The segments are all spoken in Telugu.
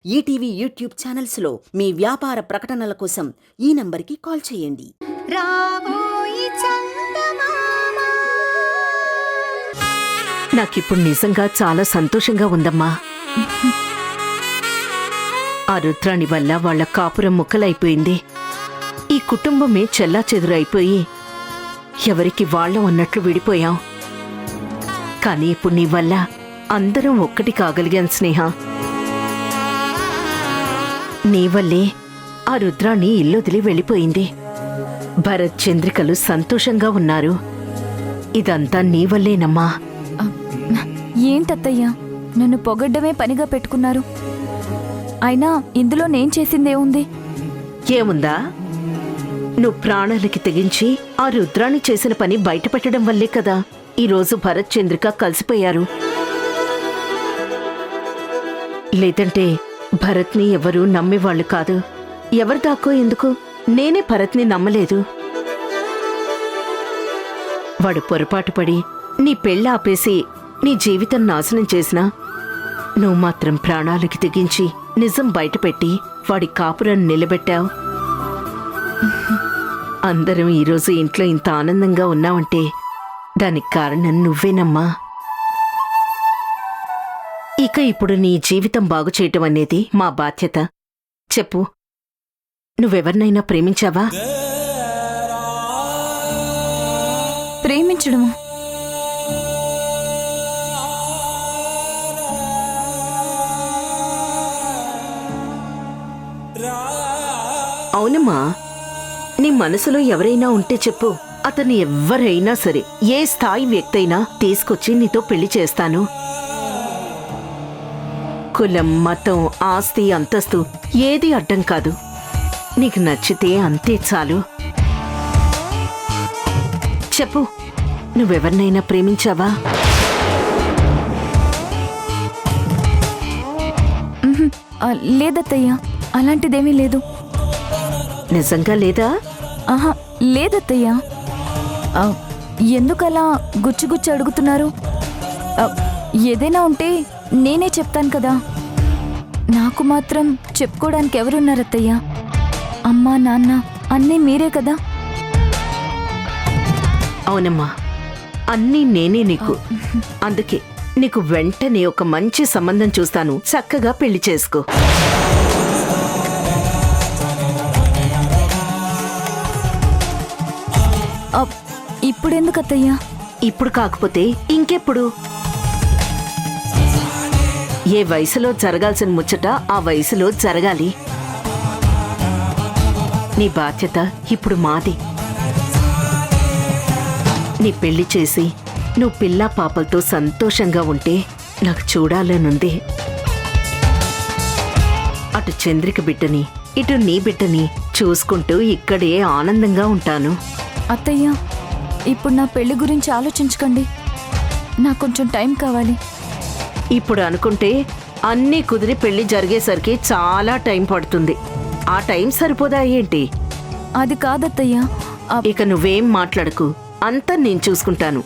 ఈటీవీ యూట్యూబ్ ఛానల్స్లో మీ వ్యాపార ప్రకటనల కోసం ఈ నంబర్కి కాల్ చేయండి. నాకిప్పుడు నిజంగా చాలా సంతోషంగా ఉందమ్మా. ఆ రుద్రాణి వల్ల వాళ్ల కాపురం ముక్కలైపోయింది. ఈ కుటుంబమే చెల్లాచెదురైపోయి ఎవరికి వాళ్ళం అన్నట్లు విడిపోయాం. కానీ ఇప్పుడు నీ వల్ల అందరం ఒక్కటి కాగలిగాం స్నేహ. నీ వల్లే ఆ రుద్రాణి ఇల్లొదిలి వెళ్ళిపోయింది. భరత్ చంద్రికలు సంతోషంగా ఉన్నారు. ఇదంతా నీ వల్లేనమ్మా. ఏంటత్తయ్యా, నన్ను పొగడ్డమే పనిగా పెట్టుకున్నారు. అయినా ఇందులో నేను చేసిందేముంది? ఏముందా? నువ్వు ప్రాణాలకి తెగించి ఆ రుద్రాణి చేసిన పని బయటపెట్టడం వల్లే కదా ఈరోజు భరత్ చంద్రిక కలిసిపోయారు. లేదంటే భరత్ని ఎవరూ నమ్మేవాళ్లు కాదు. ఎవరు దాక్కో ఎందుకు? నేనే భరత్ని నమ్మలేదు. వాడు పొరపాటు పడి నీ పెళ్ళి ఆపేసి నీ జీవితం నాశనం చేసినా నువ్వు మాత్రం ప్రాణాలకి తెగించి నిజం బయటపెట్టి వాడి కాపురాన్ని నిలబెట్టావు. అందరం ఈరోజు ఇంట్లో ఇంత ఆనందంగా ఉన్నావంటే దానికి కారణం నువ్వేనమ్మా. ఇక ఇప్పుడు నీ జీవితం బాగు చేయటం అనేది మా బాధ్యత. చెప్పు, నువ్వెవరినైనా ప్రేమించావా? ప్రేమించడమా? అవునమ్మా, నీ మనసులో ఎవరైనా ఉంటే చెప్పు. అతన్ని ఎవ్వరైనా సరే, ఏ స్థాయి వ్యక్తి అయినా తీసుకొచ్చి నీతో పెళ్లి చేస్తాను. కులం, మతం, ఆస్తి, అంతస్తు ఏది అడ్డం కాదు. నీకు నచ్చితే అంతే చాలు. చెప్పు, నువ్వెవరినైనా ప్రేమించావా? లేదత్తయ్యా, అలాంటిదేమీ లేదు. నిజంగా లేదా? ఆహా, లేదత్తయ్యా. ఎందుకలా గుచ్చి అడుగుతున్నారు? ఏదైనా ఉంటే నేనే చెప్తాను కదా. నాకు మాత్రం చెప్పుకోవడానికి ఎవరున్నారత్తయ్యా? అమ్మా, నాన్న అన్నీ మీరే కదా. అవునమ్మా, అన్నీ నేనే నీకు. అందుకే నీకు వెంటనే ఒక మంచి సంబంధం చూస్తాను. చక్కగా పెళ్లి చేసుకో. ఇప్పుడెందుకత్తయ్యా? ఇప్పుడు కాకపోతే ఇంకెప్పుడు? ఏ వయసులో జరగాల్సిన ముచ్చట ఆ వయసులో జరగాలి. నీ బాధ్యత ఇప్పుడు మాది. నీ పెళ్లి చేసి నువ్వు పిల్లా పాపలతో సంతోషంగా ఉంటే నాకు చూడాలనుంది. అటు చంద్రిక బిడ్డని ఇటు నీ బిడ్డని చూసుకుంటూ ఇక్కడే ఆనందంగా ఉంటాను. అత్తయ్యా, ఇప్పుడు నా పెళ్లి గురించి ఆలోచించకండి. నాకు కొంచెం టైం కావాలి. ఇప్పుడు అనుకుంటే అన్నీ కుదిరి పెళ్లి జరిగేసరికి చాలా టైం పడుతుంది. ఆ టైం సరిపోదా ఏంటి? అది కాదత్తయ్యా. ఇక నువ్వేం మాట్లాడకు, అంతా నేను చూసుకుంటాను.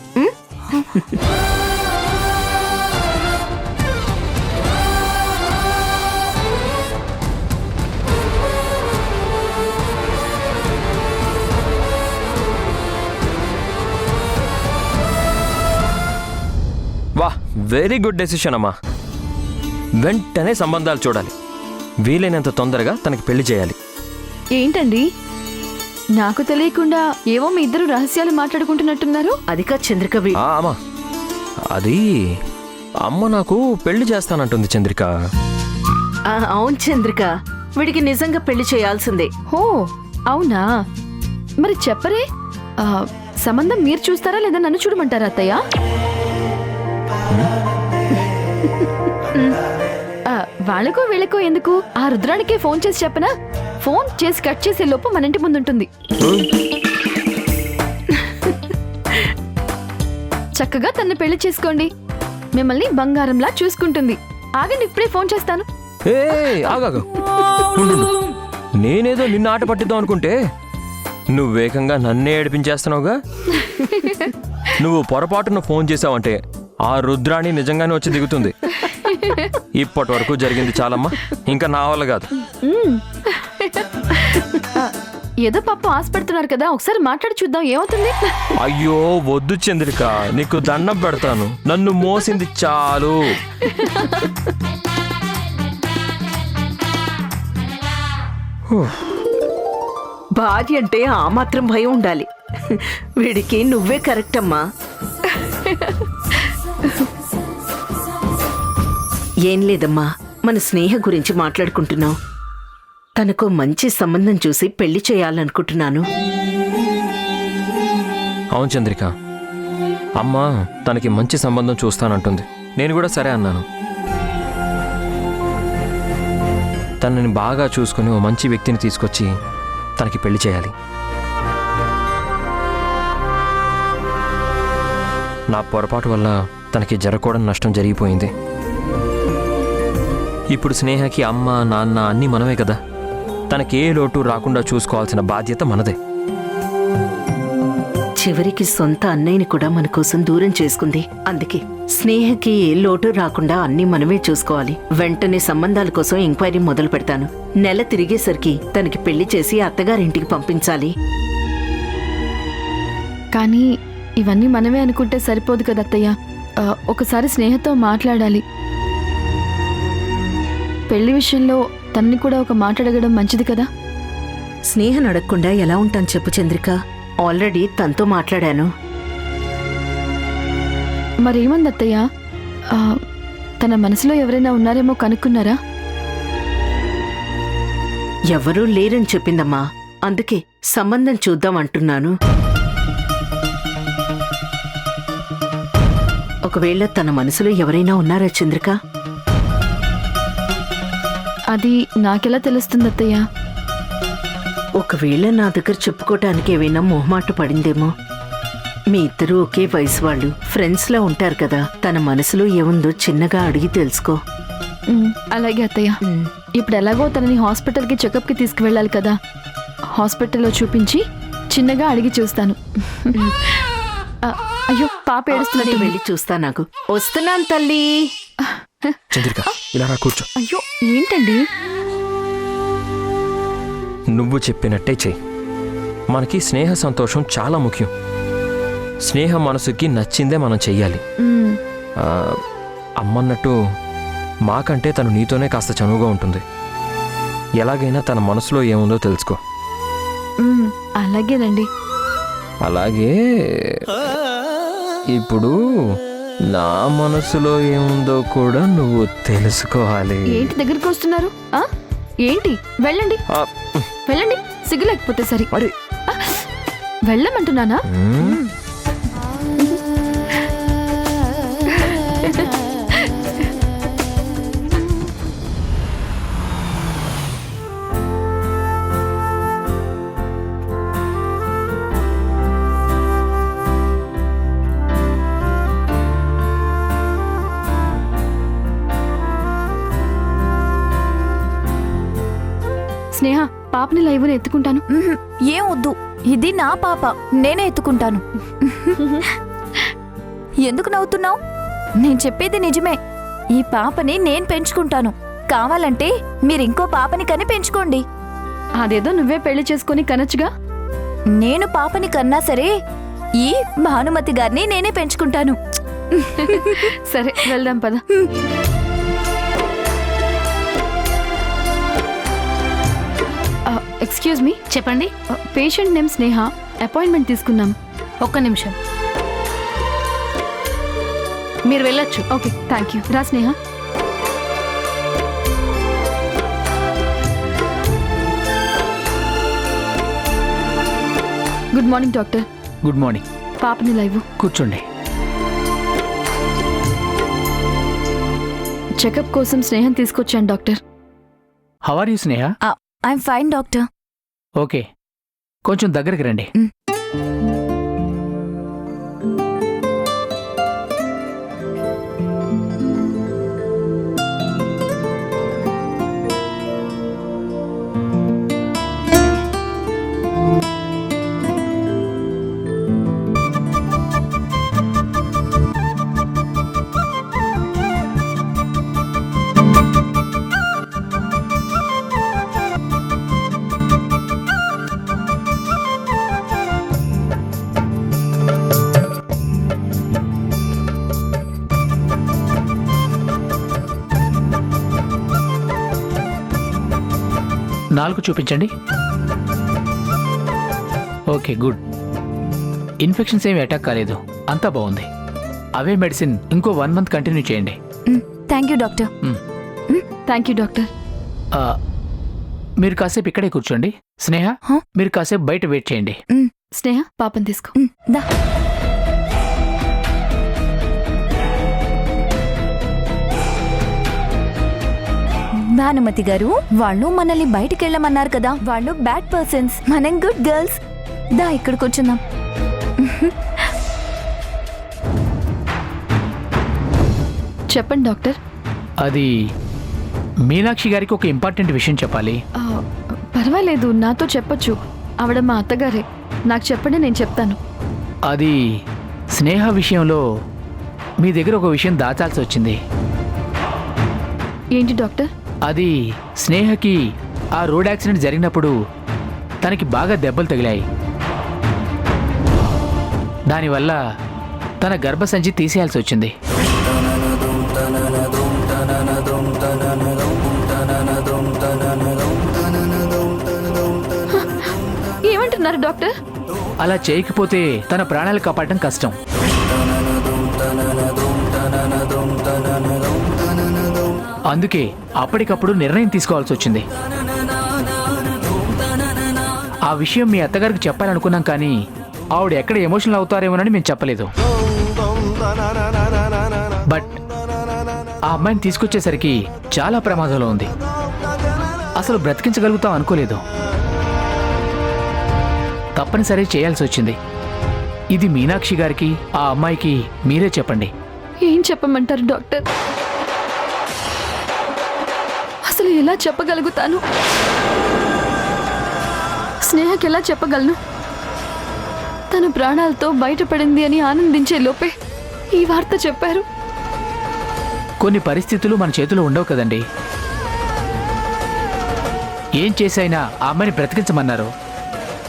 వాహ్, వెరీ గుడ్ డెసిషన్ అమ్మా. వెంటనే సంబంధాలు చూడాలి. వీలైనంత తొందరగా తనకి పెళ్లి చేయాలి. ఏంటండి, నాకు తెలియకుండా ఏవో మీ ఇద్దరు రహస్యాలు మాట్లాడుకుంటున్నట్టున్నారు? అది కాదు చంద్రిక. అమ్మా, అది అమ్మ నాకు పెళ్లి చేస్తానంటుంది చంద్రిక. అవును చంద్రిక, వీడికి నిజంగా పెళ్లి చేయాల్సిందే. హో, అవునా? మరి చెప్పరే. సంబంధం మీరు చూస్తారా లేదా నన్ను చూడమంటారా అత్తయ్య? వాళ్ళకో వీళ్ళకో ఎందుకు? ఆ రుద్రానికే ఫోన్ చేసి చెప్పనా? ఫోన్ చేసి కట్ చేసే లోపు మన ఇంటి ముందుంటుంది. చక్కగా తన్ని పెళ్లి చేసుకోండి. మిమ్మల్ని బంగారంలా చూసుకుంటుంది. ఆగండి, ఇప్పుడే ఫోన్ చేస్తాను. నేనేదో నిన్ను ఆట పట్టిద్దాం అనుకుంటే నువ్వేకంగా నన్నే ఏడిపించేస్తున్నావుగా. నువ్వు పొరపాటున ఫోన్ చేసావంటే ఆ రుద్రాణి నిజంగానే వచ్చి దిగుతుంది. ఇప్పటి వరకు జరిగింది చాలమ్మా, ఇంకా నా వల్ల కాదు. ఏదో పాప ఆశ పెడుతున్నారు కదా, ఒకసారి మాట్లాడి చూద్దాం ఏమవుతుంది. అయ్యో వద్దు చంద్రిక, నీకు దండం పెడతాను, నన్ను మోసింది చాలు. భార్య అంటే ఆ మాత్రం భయం ఉండాలి. వీడికి నువ్వే కరెక్ట్ అమ్మా. ఏం లేదమ్మా, మన స్నేహ గురించి మాట్లాడుకుంటున్నాం. తనకు మంచి సంబంధం చూసి పెళ్లి చేయాలనుకుంటున్నాను. అవును చంద్రిక, అమ్మ తనకి మంచి సంబంధం చూస్తానంటుంది. నేను కూడా సరే అన్నాను. తనని బాగా చూసుకుని ఓ మంచి వ్యక్తిని తీసుకొచ్చి తనకి పెళ్లి చేయాలి. నా పొరపాటు వల్ల తనకి జరగకూడని నష్టం జరిగిపోయింది. ఇప్పుడు స్నేహకి అమ్మ నాన్న అన్నీ మనమే కదా, తనకి ఏ లోటు రాకుండా చూసుకోవాల్సిన బాధ్యత మనదే. చివరికి సొంత అన్నయ్యని కూడా మన కోసం దూరం చేసుకుంది. అందుకే స్నేహకి ఏ లోటు రాకుండా అన్నీ మనమే చూసుకోవాలి. వెంటనే సంబంధాల కోసం ఎంక్వైరీ మొదలు పెడతాను. నెల తిరిగేసరికి తనకి పెళ్లి చేసి అత్తగారింటికి పంపించాలి. కానీ ఇవన్నీ మనమే అనుకుంటే సరిపోదు కదా అత్తయ్య. ఒకసారి స్నేహతో మాట్లాడాలి. పెళ్లి విషయంలో తనని కూడా ఒక మాట అడగడం మంచిది కదా. స్నేహను అడగకుండా ఎలా ఉంటాను చెప్పు చంద్రిక. ఆల్రెడీ తనతో మాట్లాడాను. మరేమంది అత్తయ్య? తన మనసులో ఎవరైనా ఉన్నారేమో కనుక్కున్నారా? ఎవరూ లేరని చెప్పిందమ్మా. అందుకే సంబంధం చూద్దాం అంటున్నాను. ఒకవేళ తన మనసులో ఎవరైనా ఉన్నారా చంద్రిక? అది నాకెలా తెలుస్తుంది అత్తయ్య? ఒకవేళ నా దగ్గర చెప్పుకోవటానికి ఏవైనా మొహమాట పడిందేమో. మీ ఇద్దరూ ఒకే వయసు వాళ్ళు, ఫ్రెండ్స్లా ఉంటారు కదా. తన మనసులో ఏముందో చిన్నగా అడిగి తెలుసుకో. అలాగే అత్తయ్య. ఇప్పుడు ఎలాగో తనని హాస్పిటల్కి చెకప్కి తీసుకువెళ్ళాలి కదా. హాస్పిటల్లో చూపించి చిన్నగా అడిగి చూస్తాను. అయ్యో పాప ఏడుస్తున్నట్టు. వెళ్ళి చూస్తా. నాకు వస్తున్నాను తల్లి. చంద్రిక ఇలా రా, కూర్చో. అయ్యో ఏంటండి? నువ్వు చెప్పినట్టే చెయ్యి. మనకి స్నేహ సంతోషం చాలా ముఖ్యం. స్నేహ మనసుకి నచ్చిందే మనం చెయ్యాలి. అమ్మన్నట్టు మాకంటే తను నీతోనే కాస్త చనువుగా ఉంటుంది. ఎలాగైనా తన మనసులో ఏముందో తెలుసుకో. అలాగేనండి. అలాగే ఇప్పుడు నా మనసులో ఏముందో కూడా నువ్వు తెలుసుకోవాలి. ఏంటి దగ్గరికి వస్తున్నారు? ఏంటి? వెళ్ళండి వెళ్ళండి, సిగ్గు లేకపోతే సరే. మరి వెళ్ళమంటున్నానా? స్నేహ, పాపని లైవ్ని ఎత్తుకుంటాను. ఏం వద్దు, ఇది నా పాప, నేనే ఎత్తుకుంటాను. ఎందుకు నవ్వుతున్నావు? నేను చెప్పేది నిజమే. ఈ పాపని నేను పెంచుకుంటాను. కావాలంటే మీరింకో పాపని కని పెంచుకోండి. అదేదో నువ్వే పెళ్లి చేసుకుని కనొచ్చుగా. నేను పాపని కన్నా సరే ఈ భానుమతి గారిని నేనే పెంచుకుంటాను. సరే వెళ్దాం పద. Excuse me. చెప్పండి. పేషెంట్ నేమ్ స్నేహ. అపాయింట్మెంట్ తీసుకున్నాం. ఒక్క నిమిషం, మీరు వెళ్ళొచ్చు. Okay, thank you. రా Sneha. Good morning doctor. Good morning. పాపని లైవ్. కూర్చోండి. చెకప్ కోసం స్నేహం తీసుకొచ్చాను doctor. How are you Sneha? I'm fine doctor. Okay, కొంచెం దగ్గరికి రండి. 4 చూపించండి. Okay, good. ఇన్ఫెక్షన్స్ ఏమి అటాక్ కాలేదు, అంతా బాగుంది. అవే మెడిసిన్ ఇంకో 1 మంత్ కంటిన్యూ చేయండి. Thank you doctor. Thank you doctor. ఆ, మీరు కాసేపు ఇక్కడే కూర్చోండి. స్నేహ, హ? మీరు కాసేపు బయట వెయిట్ చేయండి. స్నేహ పాపని తీసుకో. దా. భానుమతి గారు, వాళ్ళు మనల్ని బయటికి వెళ్ళమన్నారు కదా. వాళ్ళు బ్యాడ్ పర్సన్స్, మనం గుడ్ గర్ల్స్. దా ఇక్కడ కూర్చుందాం. చెప్పండి డాక్టర్. అది మీనాక్షి గారికి ఒక ఇంపార్టెంట్ విషయం చెప్పాలి. పర్వాలేదు, నాతో చెప్పొచ్చు. ఆవిడ మా అత్తగారే. నాకు చెప్పండి, నేను చెప్తాను. అది స్నేహ విషయంలో మీ దగ్గర ఒక విషయం దాచాల్సి వచ్చింది. ఏంటి డాక్టర్? అది స్నేహకి ఆ రోడ్ యాక్సిడెంట్ జరిగినప్పుడు తనకి బాగా దెబ్బలు తగిలాయి. దానివల్ల తన గర్భసంచి తీసేయాల్సి వచ్చింది. ఏమంటున్నారు డాక్టర్? అలా చేయకపోతే తన ప్రాణాలు కాపాడటం కష్టం. అందుకే అప్పటికప్పుడు నిర్ణయం తీసుకోవాల్సి వచ్చింది. ఆ విషయం మీ అత్తగారికి చెప్పాలనుకున్నాం, కానీ ఆవిడ ఎక్కడ ఎమోషనల్ అవుతారేమోనని మేము చెప్పలేదు. బట్ ఆ అమ్మాయిని తీసుకొచ్చేసరికి చాలా ప్రమాదంలో ఉంది. అసలు బ్రతికించగలుగుతాం అనుకోలేదు. తప్పనిసరి చేయాల్సి వచ్చింది. ఇది మీనాక్షి గారికి, ఆ అమ్మాయికి మీరే చెప్పండి. ఏం చెప్పమంటారు డాక్టర్? అసలు ఎలా చెప్పగలుగుతాను? స్నేహకి ఎలా చెప్పగలను? తన ప్రాణాలతో బయటపడింది అని ఆనందించే లోపే ఈ వార్త చెప్పారు. కొన్ని పరిస్థితులు మన చేతిలో ఉండవు కదండి. ఏం చేసైనా ఆ అమ్మాయిని బ్రతికించమన్నారు.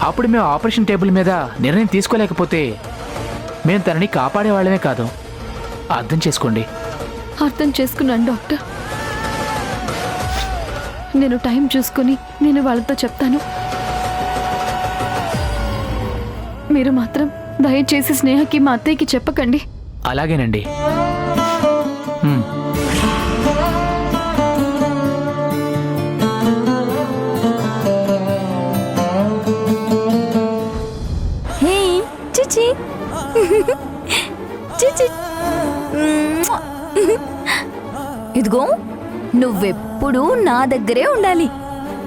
అప్పుడు మేము ఆపరేషన్ టేబుల్ మీద నిర్ణయం తీసుకోలేకపోతే మేము తనని కాపాడేవాళ్ళమే కాదు. అర్థం చేసుకోండి. అర్థం చేసుకున్నాను డాక్టర్. నేను టైం చూసుకుని నేను వాళ్ళతో చెప్తాను. మీరు మాత్రం దయచేసి స్నేహకి మా అత్తయ్యకి చెప్పకండి. అలాగేనండి. హే చిచి చిచి. ఇదిగో, నువ్వెప్పుడు నా దగ్గరే ఉండాలి.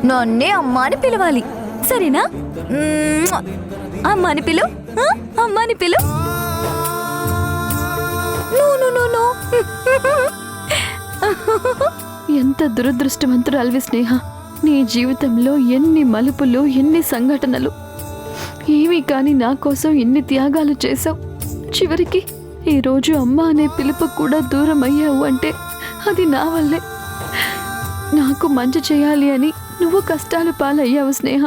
నన్నే అమ్మ అని పిలవాలి, సరేనా? అమ్మ అని పిలు, అమ్మ అని పిలు. నో. ఎంత దురదృష్టవంతురాలివి స్నేహ. నీ జీవితంలో ఎన్ని మలుపులు, ఎన్ని సంఘటనలు. ఏమీ కాని నా కోసం ఎన్ని త్యాగాలు చేశావు. చివరికి ఈరోజు అమ్మ అనే పిలుపు కూడా దూరం అయ్యావు అంటే అది నా వల్లే. నాకు మంచి చేయాలి అని నువ్వు కష్టాలు పాలయ్యావు స్నేహ.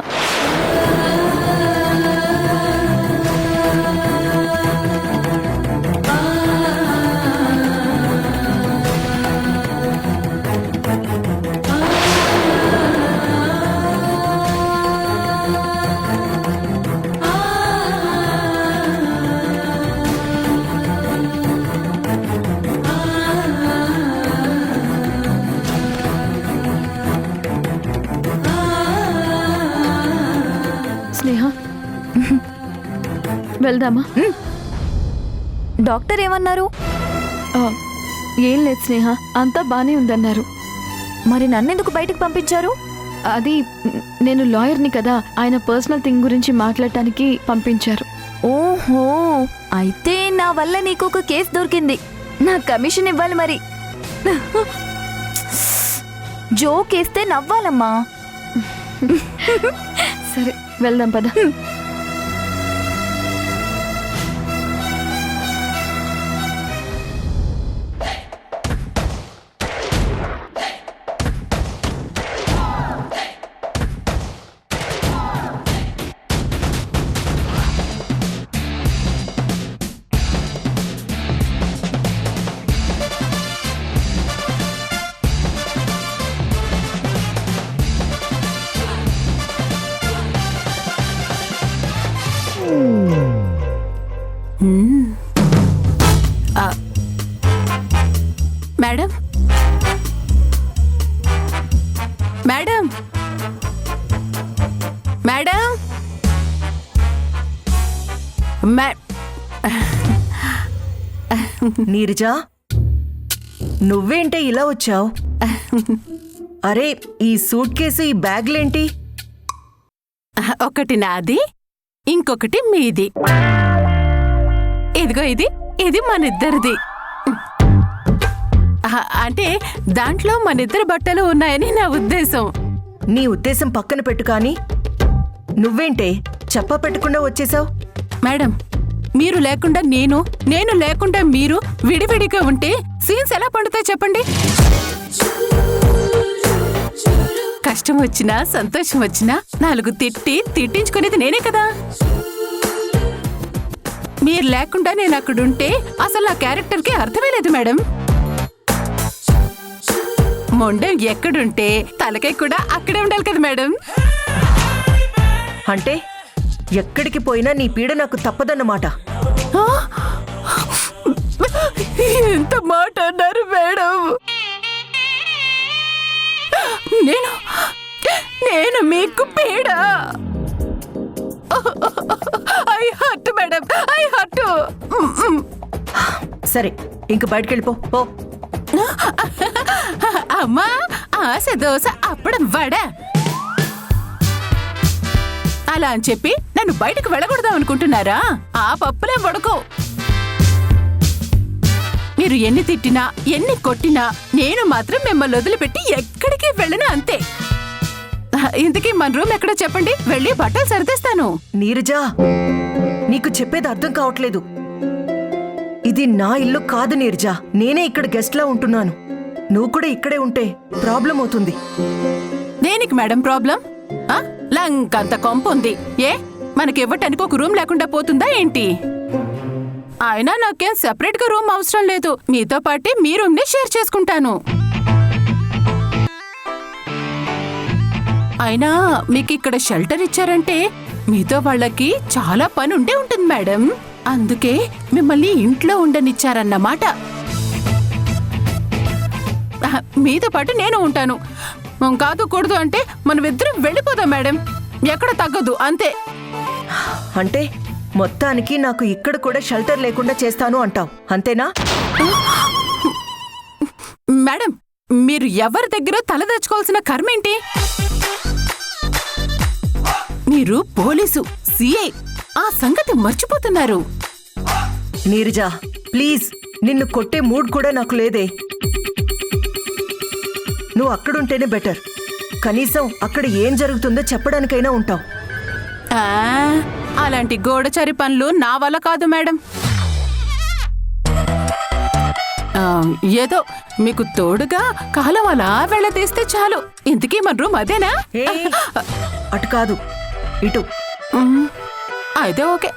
స్నేహ, వెళ్దామా? డాక్టర్ ఏమన్నారు? ఏం లేదు స్నేహ, అంతా బానే ఉందన్నారు. మరి నన్నెందుకు బయటకు పంపించారు? అది నేను లాయర్ని కదా, ఆయన పర్సనల్ థింగ్ గురించి మాట్లాడటానికి పంపించారు. ఓహో, అయితే నా వల్ల నీకు ఒక కేసు దొరికింది. నా కమిషన్ ఇవ్వాలి మరి. జోకేస్తే నవ్వాలమ్మా. సరే వెళ్దాం పద. మేడం మేడం నీరజా, నువ్వేంటే ఇలా వచ్చావు? అరే, ఈ సూట్ కేసు, ఈ బ్యాగ్లేంటి? ఒకటి నాది, ఇంకొకటి మీది. ఇదిగో ఇది మనిద్దరిది. అంటే దాంట్లో మనిద్దరి బట్టలు ఉన్నాయని నా ఉద్దేశం. నీ ఉద్దేశం పక్కన పెట్టు, కానీ నువ్వేంటే చెప్పా పెట్టకుండా వచ్చేసావు? మేడం, మీరు లేకుండా నేను లేకుండా మీరు విడివిడిగా ఉంటే సీన్స్ ఎలా పండుతాయి చెప్పండి? కష్టం వచ్చినా సంతోషం వచ్చినా 4 తిట్టించుకునేది నేనే కదా. మీరు లేకుండా నేను అక్కడుంటే అసలు ఆ క్యారెక్టర్కి అర్థమే లేదు మేడం. మొండెం ఎక్కడుంటే తలకాయ కూడా అక్కడే ఉండాలి కదా మేడం. అంటే ఎక్కడికి పోయినా నీ పీడ నాకు తప్పదన్నమాట. ఎంత మాట అన్నారు మేడం. నేను మీకు పీడ. I hurt madam, I hurt. సరే, ఇంక బయటకెళ్ళిపో. పో. అమ్మా, ఆశ దోశ అప్పడం వడ అలా అని చెప్పి నన్ను బయటకు వెళ్ళకూడదాం అనుకుంటున్నారా? ఆ పప్పులే వడకో. మీరు ఎన్ని తిట్టినా ఎన్ని కొట్టినా నేను మాత్రం మిమ్మల్ని వదిలిపెట్టి ఎక్కడికి వెళ్ళను, అంతే. ఇంతకీ మన రూమ్ ఎక్కడో చెప్పండి, వెళ్ళి బట్టలు సర్దేస్తాను. నీరజా, నీకు చెప్పేది అర్థం కావట్లేదు. ఇది నా ఇల్లు కాదు నీరజా. నేనే ఇక్కడ గెస్ట్లా ఉంటున్నాను. నువ్వు కూడా ఇక్కడే ఉంటే ప్రాబ్లం అవుతుంది. దేనికి మేడం ప్రాబ్లం? లంకంత కొంప ఉంది. మనకి ఇవ్వటానికి ఒక రూమ్ లేకుండా పోతుందా ఏంటి? అయినా నాకేం సెపరేట్ గా రూమ్ అవసరం లేదు. మీతో పాటే మీ రూమ్ ని షేర్ చేసుకుంటాను. అయినా మీకు ఇక్కడ షెల్టర్ ఇచ్చారంటే మీతో వాళ్ళకి చాలా పని ఉండే ఉంటుంది మేడం. అందుకే మిమ్మల్ని ఇంట్లో ఉండనిచ్చారన్నమాట. మీతో పాటు నేను ఉంటాను. కాదు కూడదు అంటే మనమిద్దరం వెళ్ళిపోదాం మేడం. ఎక్కడ తగ్గదు, అంతే. అంటే మొత్తానికి నాకు ఇక్కడ కూడా షెల్టర్ లేకుండా చేస్తాను అంటావు, అంతేనా? మేడం, మీరు ఎవరి దగ్గర తలదాచుకోవాల్సిన కర్మేంటి? మీరు పోలీసు, సిఐ, ఆ సంగతి మర్చిపోతున్నారు. నీరజా, ప్లీజ్, నిన్ను కొట్టే మూడ్ కూడా నాకు లేదే. నువ్వు అక్కడుంటేనే బెటర్. కనీసం అక్కడ ఏం జరుగుతుందో చెప్పడానికైనా ఉంటావు. అలాంటి గోడచారి పనులు నా వల్ల కాదు మేడం. ఏదో మీకు తోడుగా కాలం అలా వెళ్ళదీస్తే చాలు. ఇంతకీ మన రూమ్ అదేనా? అటు కాదు, ఇటు. అయితే ఓకే.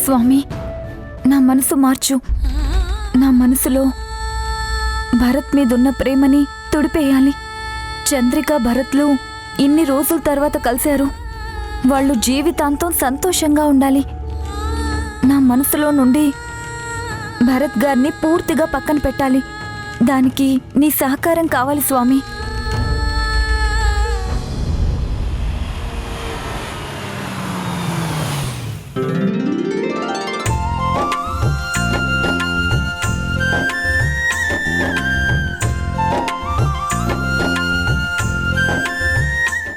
స్వామి, నా మనసు మార్చు. నా మనసులో భరత్ మీదున్న ప్రేమని తుడిపేయాలి. చంద్రిక, భరత్లు ఇన్ని రోజుల తర్వాత కలిశారు. వాళ్ళు జీవితాంతం సంతోషంగా ఉండాలి. నా మనసులో నుండి భరత్ గారిని పూర్తిగా పక్కన పెట్టాలి. దానికి నీ సహకారం కావాలి స్వామి.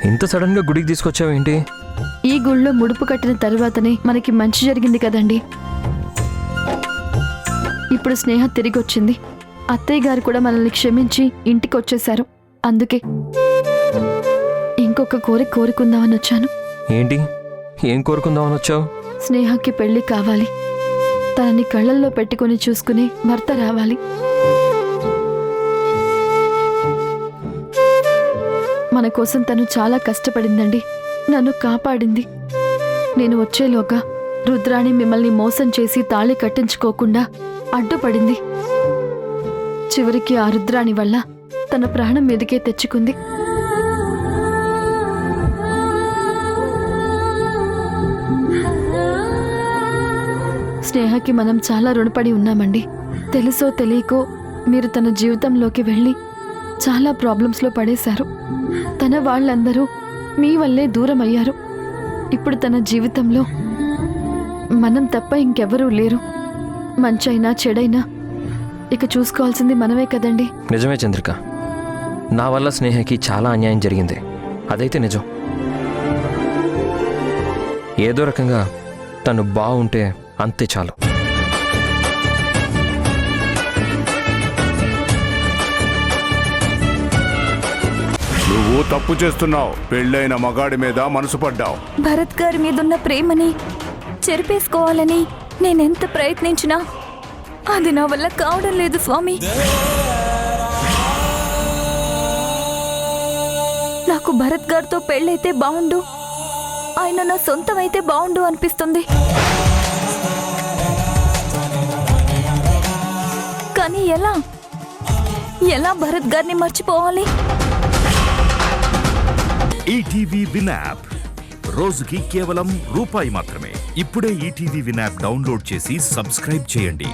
ఇంత సడన్గా గుడికి తీసుకొచ్చావేంటి? ఈ గుళ్ళో ముడుపు కట్టిన తరువాతనే మనకి మంచి జరిగింది కదండి. ఇప్పుడు స్నేహ తిరిగి వచ్చింది. అత్తయ్య గారు కూడా మనల్ని క్షమించి ఇంటికి వచ్చేశారు. అందుకే ఇంకొక కోరుకుందామని వచ్చాను. ఏంటి? ఏం కోరుకుందామని వచ్చావు? స్నేహకి పెళ్లి కావాలి. తనని కళ్ళల్లో పెట్టుకుని చూసుకుని భర్త రావాలి. మన కోసం తను చాలా కష్టపడిందండి. నన్ను కాపాడింది. నేను వచ్చేలోగా రుద్రాణి మిమ్మల్ని మోసం చేసి తాళి కట్టించుకోకుండా అడ్డుపడింది. చివరికి ఆ రుద్రాణి వల్ల తన ప్రాణం మీదకే తెచ్చుకుంది. స్నేహకి మనం చాలా రుణపడి ఉన్నామండి. తెలుసో తెలియకో మీరు తన జీవితంలోకి వెళ్ళి చాలా ప్రాబ్లమ్స్లో పడేశారు. తన వాళ్ళందరూ మీ వల్లే దూరం అయ్యారు. ఇప్పుడు తన జీవితంలో మనం తప్ప ఇంకెవరూ లేరు. మంచైనా చెడైనా ఇక చూసుకోవాల్సింది మనమే కదండి. నిజమే చంద్రిక, నా వల్ల స్నేహకి చాలా అన్యాయం జరిగింది. అదైతే నిజం. ఏదో రకంగా తను బాగుంటే అంతే చాలు. నువ్వు తప్పు చేస్తున్నావు. పెళ్ళైన మగాడి మీద మనసు పడ్డావు. భరత్ గారి మీదున్న ప్రేమని చెరిపేసుకోవాలని నేనెంత ప్రయత్నించినా అది నా వల్ల కావడం లేదు స్వామి. నాకు భరత్ గారితో పెళ్ళైతే బాగుండు, ఆయన నా సొంతమైతే బాగుండు అనిపిస్తుంది. కానీ ఎలా భరత్ గారిని మర్చిపోవాలి? ఈటీవీ విన్ యాప్ రోజుకి కేవలం రూపాయి మాత్రమే. ఇప్పుడే ఈటీవీ విన్ యాప్ డౌన్లోడ్ చేసి సబ్స్క్రైబ్ చేయండి.